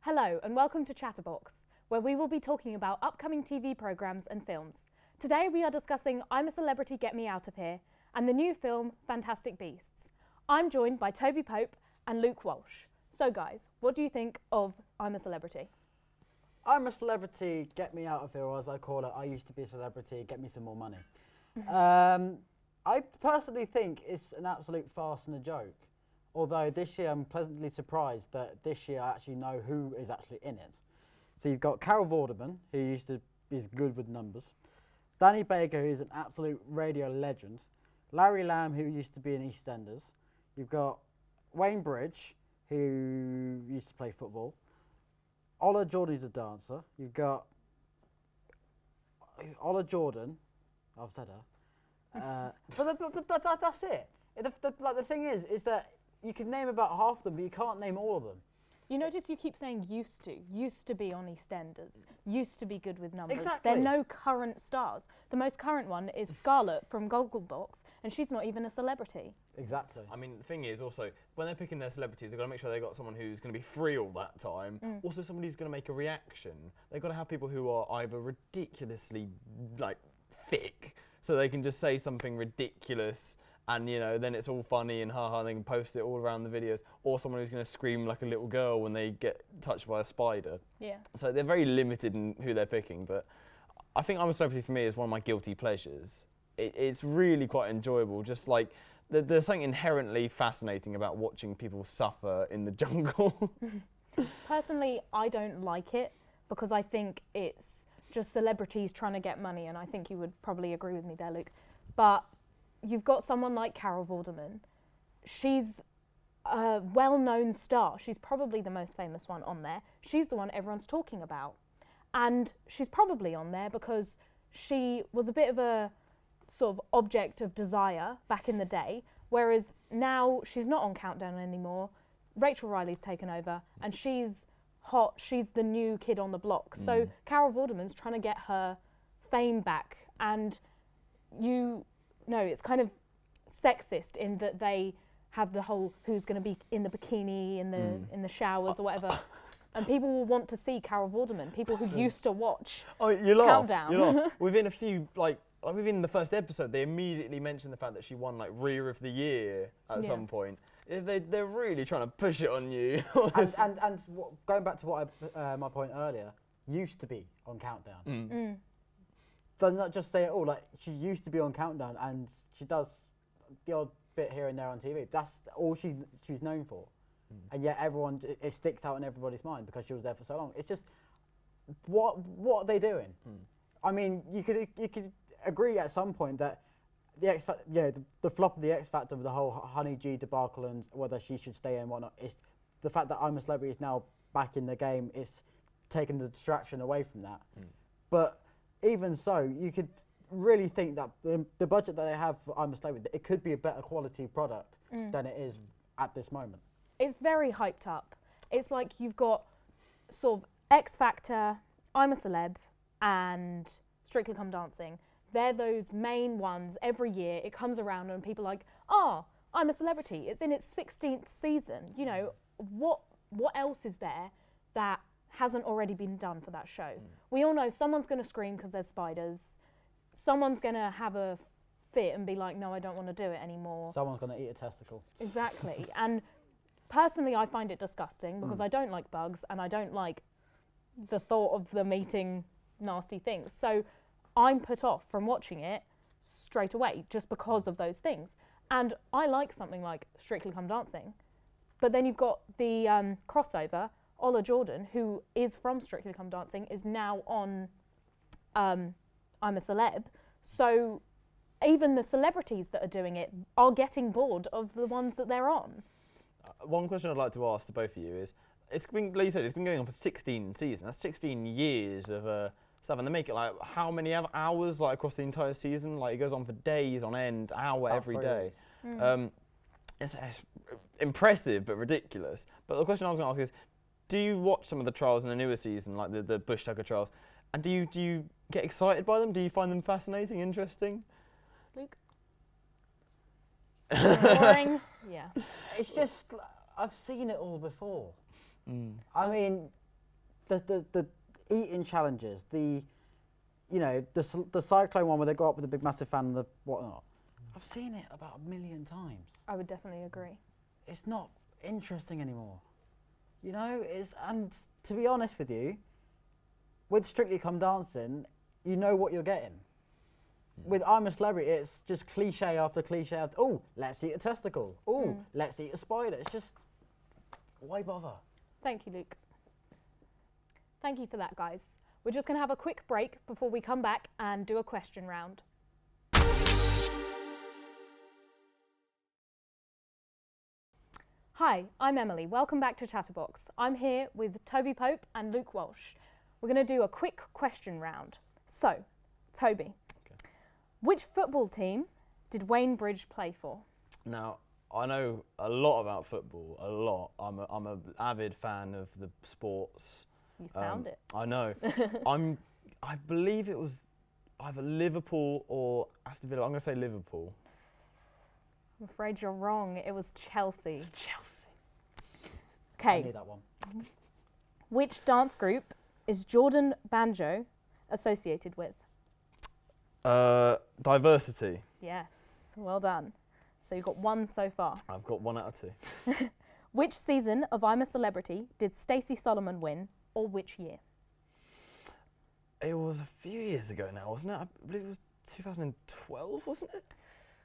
Hello and welcome to Chatterbox, where we will be talking about upcoming TV programmes and films. Today we are discussing I'm a Celebrity, Get Me Out of Here and the new film Fantastic Beasts. I'm joined by Toby Pope and Luke Walsh. So guys, what do you think of I'm a Celebrity? I'm a Celebrity, Get Me Out of Here, or as I call it, I used to be a celebrity, get me some more money. I personally think it's an absolute farce and a joke. Although this year I'm pleasantly surprised that this year I actually know who is actually in it. So you've got Carol Vorderman, who is good with numbers. Danny Baker, who's an absolute radio legend. Larry Lamb, who used to be in EastEnders. You've got Wayne Bridge, who used to play football. Ola Jordan, who's a dancer. You've got Ola Jordan. I've said her. But that's it. The thing is that you can name about half of them, but you can't name all of them. You notice you keep saying used to be on EastEnders, used to be good with numbers. Exactly. They're no current stars. The most current one is Scarlett from Gogglebox, and she's not even a celebrity. Exactly. I mean, the thing is also, when they're picking their celebrities, they've got to make sure they've got someone who's going to be free all that time. Also somebody who's going to make a reaction. They've got to have people who are either ridiculously, thick, so they can just say something ridiculous and, then it's all funny and haha, and they can post it all around the videos, or someone who's going to scream like a little girl when they get touched by a spider. Yeah. So they're very limited in who they're picking, but I think I'm a Celebrity for me is one of my guilty pleasures. It's really quite enjoyable, just like there's something inherently fascinating about watching people suffer in the jungle. Personally, I don't like it because I think it's just celebrities trying to get money, and I think you would probably agree with me there, Luke. But you've got someone like Carol Vorderman. She's a well-known star. She's probably the most famous one on there. She's the one everyone's talking about. And she's probably on there because she was a bit of a sort of object of desire back in the day, whereas now she's not on Countdown anymore. Rachel Riley's taken over and she's hot. She's the new kid on the block. So Carol Vorderman's trying to get her fame back, and it's kind of sexist in that they have the whole who's going to be in the bikini in the showers or whatever, and people will want to see Carol Vorderman. People who used to watch Countdown. You laugh. Within a few within the first episode, they immediately mentioned the fact that she won Rear of the Year at some point. They're really trying to push it on you. and going back to what my point earlier, used to be on Countdown. Does not just say it all. She used to be on Countdown, and she does the odd bit here and there on TV. That's all she's known for, and yet it sticks out in everybody's mind because she was there for so long. It's just what are they doing? I mean, you could agree at some point that the flop of the X Factor with the whole Honey G debacle and whether she should stay and whatnot is the fact that I'm a Celebrity is now back in the game. It's taken the distraction away from that, but even so, you could really think that the budget that they have for I'm a Celebrity, it could be a better quality product than it is at this moment. It's very hyped up. It's like you've got sort of X Factor, I'm a Celeb, and Strictly Come Dancing. They're those main ones every year. It comes around and people are like, I'm a Celebrity. It's in its 16th season. What else is there that hasn't already been done for that show? We all know someone's going to scream because there's spiders. Someone's going to have a fit and be like, no, I don't want to do it anymore. Someone's going to eat a testicle. Exactly. And personally, I find it disgusting because I don't like bugs and I don't like the thought of them eating nasty things. So I'm put off from watching it straight away just because of those things. And I like something like Strictly Come Dancing. But then you've got the crossover. Ola Jordan, who is from Strictly Come Dancing, is now on I'm a Celeb. So even the celebrities that are doing it are getting bored of the ones that they're on. One question I'd like to ask to both of you is, it's been, like you said, it's been going on for 16 seasons. That's 16 years of stuff, and they make it how many hours across the entire season? It goes on for days on end, hour every day. It's impressive but ridiculous. But the question I was going to ask is, do you watch some of the trials in the newer season, like the Bush Tucker trials, and do you get excited by them? Do you find them fascinating, interesting? Luke? Boring? Yeah. It's just, I've seen it all before. I mean, the eating challenges, the cyclone one where they go up with a big massive fan and the whatnot. I've seen it about 1 million times. I would definitely agree. It's not interesting anymore. And to be honest with you, with Strictly Come Dancing, you know what you're getting. With I'm a Celebrity, it's just cliche after cliche after, oh, let's eat a testicle. Oh, let's eat a spider. It's just, why bother? Thank you, Luke. Thank you for that, guys. We're just going to have a quick break before we come back and do a question round. Hi, I'm Emily. Welcome back to Chatterbox. I'm here with Toby Pope and Luke Walsh. We're going to do a quick question round. So, Toby, which football team did Wayne Bridge play for? Now, I know a lot about football, a lot. I'm an avid fan of the sports. You sound it. I know. I believe it was either Liverpool or Aston Villa. I'm going to say Liverpool. I'm afraid you're wrong. It was Chelsea. It's Chelsea. I Okay. knew that one. Which dance group is Jordan Banjo associated with? Diversity. Yes, well done. So you've got one so far. I've got 1 out of 2. Which season of I'm a Celebrity did Stacey Solomon win, or which year? It was a few years ago now, wasn't it? I believe it was 2012, wasn't it?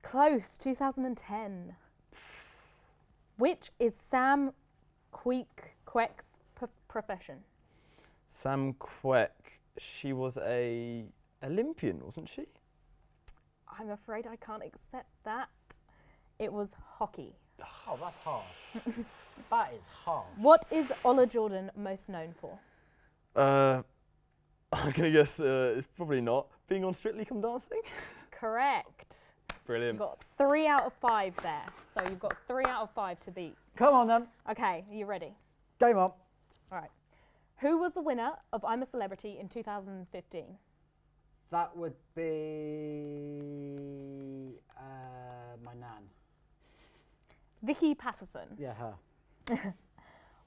Close, 2010. Which is Sam Queck's profession? Sam Queck. She was a Olympian, wasn't she? I'm afraid I can't accept that. It was hockey. Oh, that's harsh. That is harsh. What is Ola Jordan most known for? I'm going to guess it's probably not. Being on Strictly Come Dancing? Correct. Brilliant. You've got 3 out of 5 there. So you've got 3 out of 5 to beat. Come on then. Okay, are you ready? Game on. All right. Who was the winner of I'm a Celebrity in 2015? That would be my nan. Vicky Patterson. Yeah, her.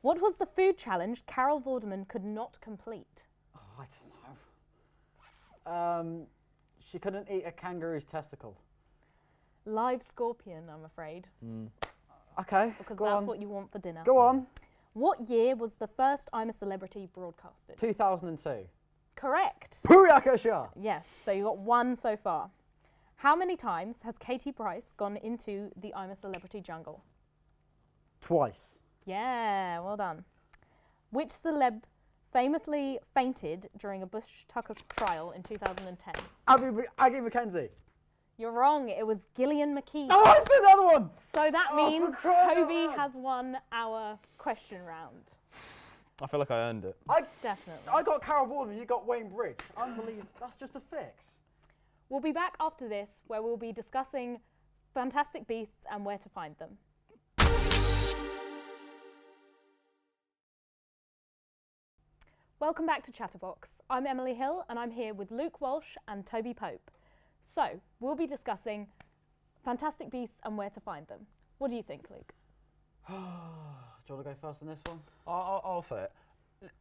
What was the food challenge Carol Vorderman could not complete? Oh, I don't know. She couldn't eat a kangaroo's testicle. Live scorpion, I'm afraid. Okay, Because go that's on. what you want for dinner. Go on. What year was the first I'm a Celebrity broadcasted? 2002. Correct. Booyakasha! Yes, so you got 1 so far. How many times has Katie Price gone into the I'm a Celebrity jungle? Twice. Yeah, well done. Which celeb famously fainted during a Bush Tucker trial in 2010? Aggie Mackenzie. You're wrong, it was Gillian McKee. Oh, I said the other one! So that Oh, means for crying out Toby loud. has won our question round. I feel like I earned it. Definitely. I got Carol Vorderman, you got Wayne Bridge. Unbelievable. That's just a fix. We'll be back after this where we'll be discussing fantastic beasts and where to find them. Welcome back to Chatterbox. I'm Emily Hill and I'm here with Luke Walsh and Toby Pope. So, we'll be discussing fantastic beasts and where to find them. What do you think, Luke? Do you want to go first on this one? I'll say it.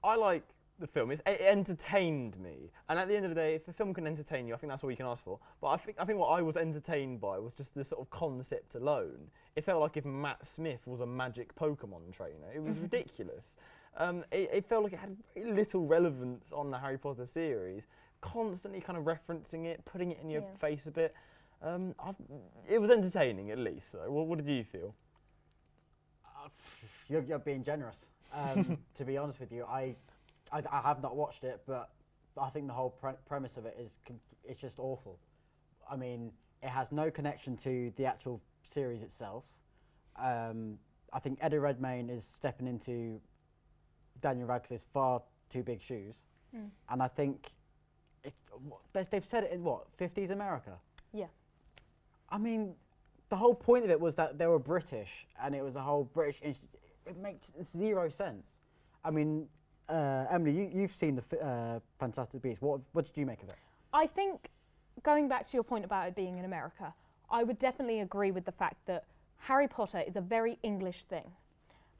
I like the film. It entertained me. And at the end of the day, if a film can entertain you, I think that's all you can ask for. But I think what I was entertained by was just the sort of concept alone. It felt like if Matt Smith was a magic Pokemon trainer. It was ridiculous. It felt like it had very little relevance on the Harry Potter series. Constantly kind of referencing it, putting it in your face a bit. It was entertaining at least. So what did you feel? You're being generous. To be honest with you, I have not watched it, but I think the whole premise of it is it's just awful. I mean, it has no connection to the actual series itself. I think Eddie Redmayne is stepping into Daniel Radcliffe's far too big shoes, and I think they've said it in 50s America. Yeah. I mean, the whole point of it was that they were British, and it was a whole British institute. It makes 0 sense. I mean, Emily, you've seen the Fantastic Beasts. What did you make of it? I think, going back to your point about it being in America, I would definitely agree with the fact that Harry Potter is a very English thing.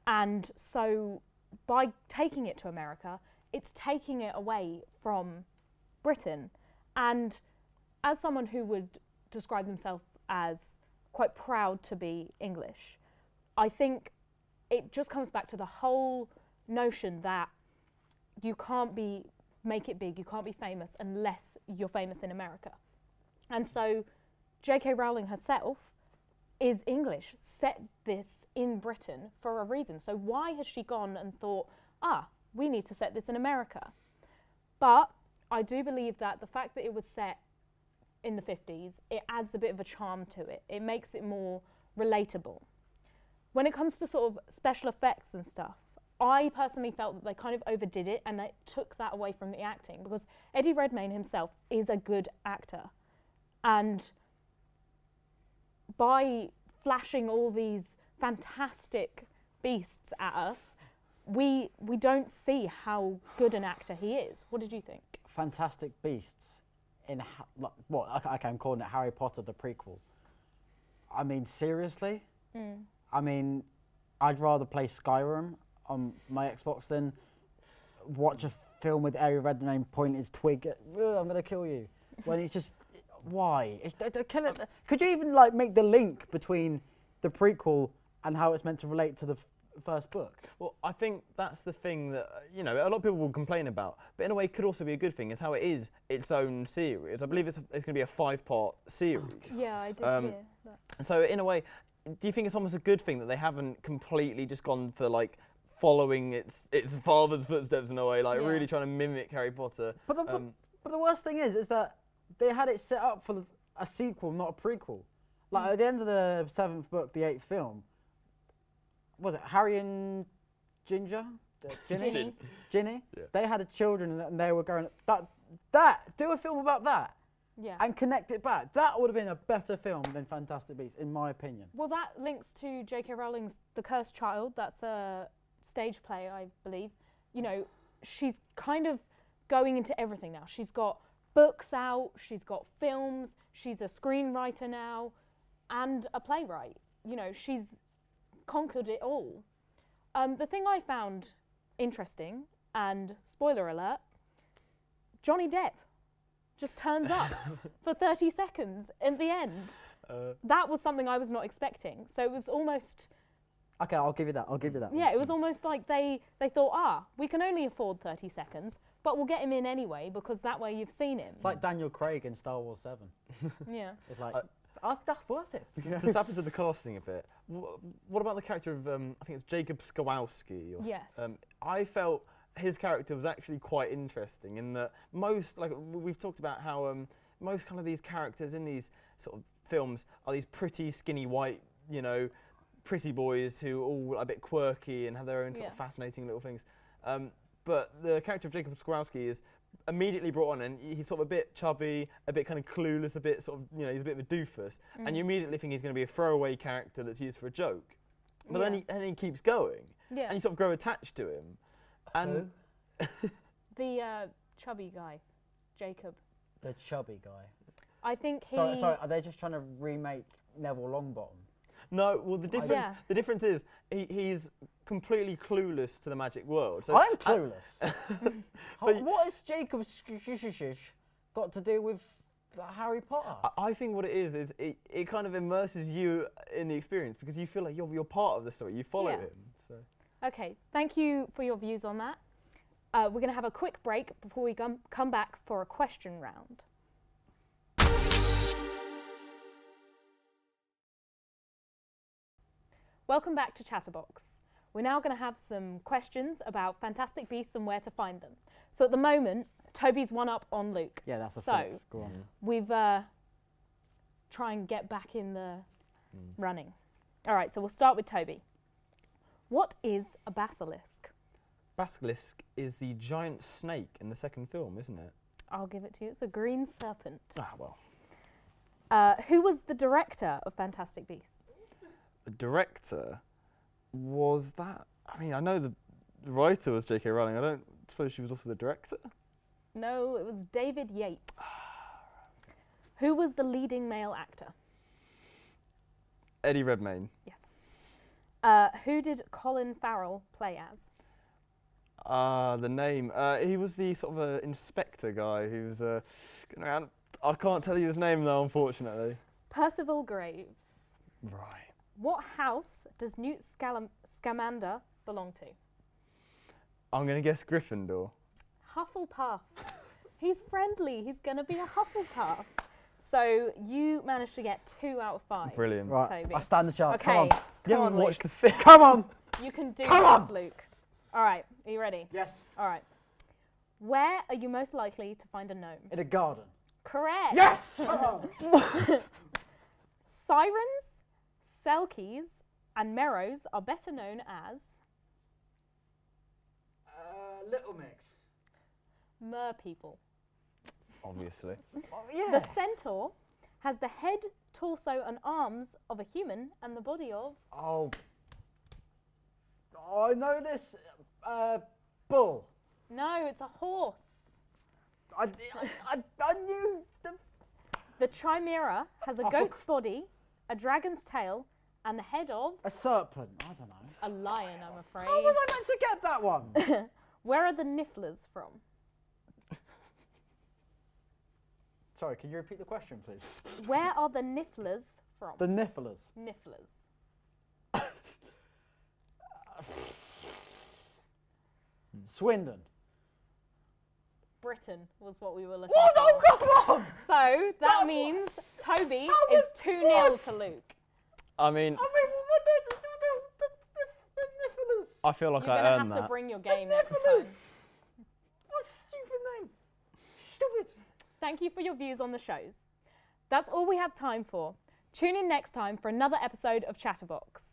And so by taking it to America, it's taking it away from Britain. And as someone who would describe themselves as quite proud to be English, I think it just comes back to the whole notion that you can't make it big, you can't be famous unless you're famous in America. And so J.K. Rowling herself is English, set this in Britain for a reason. So why has she gone and thought, we need to set this in America? But I do believe that the fact that it was set in the 50s, it adds a bit of a charm to it. It makes it more relatable. When it comes to sort of special effects and stuff, I personally felt that they kind of overdid it and they took that away from the acting, because Eddie Redmayne himself is a good actor. And by flashing all these fantastic beasts at us, we don't see how good an actor he is. What did you think? Fantastic beasts in okay, I'm calling it Harry Potter the prequel. I mean, seriously? I mean, I'd rather play Skyrim on my Xbox than watch a film with Eddie Redmayne point his twig at, I'm gonna kill you. When it's just, why? Could you even like make the link between the prequel and how it's meant to relate to the first book? Well, I think that's the thing that, a lot of people will complain about, but in a way it could also be a good thing, is how it is its own series. I believe it's going to be a 5-part series. Yeah, I did hear that. So in a way, do you think it's almost a good thing that they haven't completely just gone for like following its father's footsteps in a way, like really trying to mimic Harry Potter? But the worst thing is that they had it set up for a sequel, not a prequel. Like at the end of the 7th book, the 8th film, was it Harry and Ginger? Ginny? Ginny? Yeah. They had children and they were going, do a film about that. Yeah. And connect it back. That would have been a better film than Fantastic Beasts, in my opinion. Well, that links to J.K. Rowling's The Cursed Child. That's a stage play, I believe. She's kind of going into everything now. She's got books out, she's got films, she's a screenwriter now, and a playwright. She's conquered it all. The thing I found interesting, and spoiler alert, Johnny Depp just turns up for 30 seconds at the end. That was something I was not expecting. So it was almost... Okay, I'll give you that. Yeah, it was almost like they thought, we can only afford 30 seconds, but we'll get him in anyway, because that way you've seen him. It's like Daniel Craig in Star Wars 7. Yeah. It's like, that's worth it. To tap into the casting a bit, what about the character of, I think it's Jacob Skowalski? Yes. I felt his character was actually quite interesting in that most, like we've talked about how most kind of these characters in these sort of films are these pretty skinny white, pretty boys who are all a bit quirky and have their own sort of fascinating little things. But the character of Jacob Skowalski is immediately brought on, and he's sort of a bit chubby, a bit kind of clueless, a bit sort of, he's a bit of a doofus, and you immediately think he's going to be a throwaway character that's used for a joke. But then he keeps going, and you sort of grow attached to him. And the chubby guy, Jacob. The chubby guy. I think he... Sorry, are they just trying to remake Neville Longbottom? No, well the difference is he's completely clueless to the magic world. So I'm clueless. What has Jacob got to do with Harry Potter? I think what it is it kind of immerses you in the experience, because you feel like you're part of the story. You follow him. So. Okay, thank you for your views on that. We're going to have a quick break before we come back for a question round. Welcome back to Chatterbox. We're now going to have some questions about Fantastic Beasts and where to find them. So at the moment, Toby's one up on Luke. Yeah, that's a So Go on. we've try and get back in the running. All right, so we'll start with Toby. What is a basilisk? Basilisk is the giant snake in the second film, isn't it? I'll give it to you. It's a green serpent. Ah, well. Who was the director of Fantastic Beasts? The director was that... I mean, I know the writer was J.K. Rowling. I don't suppose she was also the director? No, it was David Yates. Who was the leading male actor? Eddie Redmayne. Yes. Who did Colin Farrell play as? The name. He was the sort of inspector guy who was going around. I can't tell you his name though, unfortunately. Percival Graves. Right. What house does Newt Scamander belong to? I'm going to guess Gryffindor. Hufflepuff. He's friendly. He's going to be a Hufflepuff. So you managed to get 2 out of 5. Brilliant. Right, Toby. I stand a chance. Okay, Come on. You come on, haven't watched Luke. the film. Come on. You can do Come this, on. Luke. All right, are you ready? Yes. All right. Where are you most likely to find a gnome? In a garden. Correct. Yes. Come on. Sirens, Selkies, and Merrows are better known as Little Mix. mer people. Obviously. Oh, yeah. The centaur has the head, torso, and arms of a human and the body of... Oh. Oh, I know this. Bull. No, it's a horse. I knew the. The chimera has a goat's body, a dragon's tail, and the head of A serpent. I don't know. a lion, I'm afraid. How was I meant to get that one? Where are the nifflers from? Sorry, can you repeat the question, please? Where are the nifflers from? The Nifflers. Nifflers. Swindon. Britain was what we were looking What? for. Oh, come on! So that That means Toby That is was 2-0 what? to Luke. I mean, what the Nifflers? I feel like You're I going to earned have to that. bring your The game next time. Nifflers! What a stupid name. Stupid. Thank you for your views on the shows. That's all we have time for. Tune in next time for another episode of Chatterbox.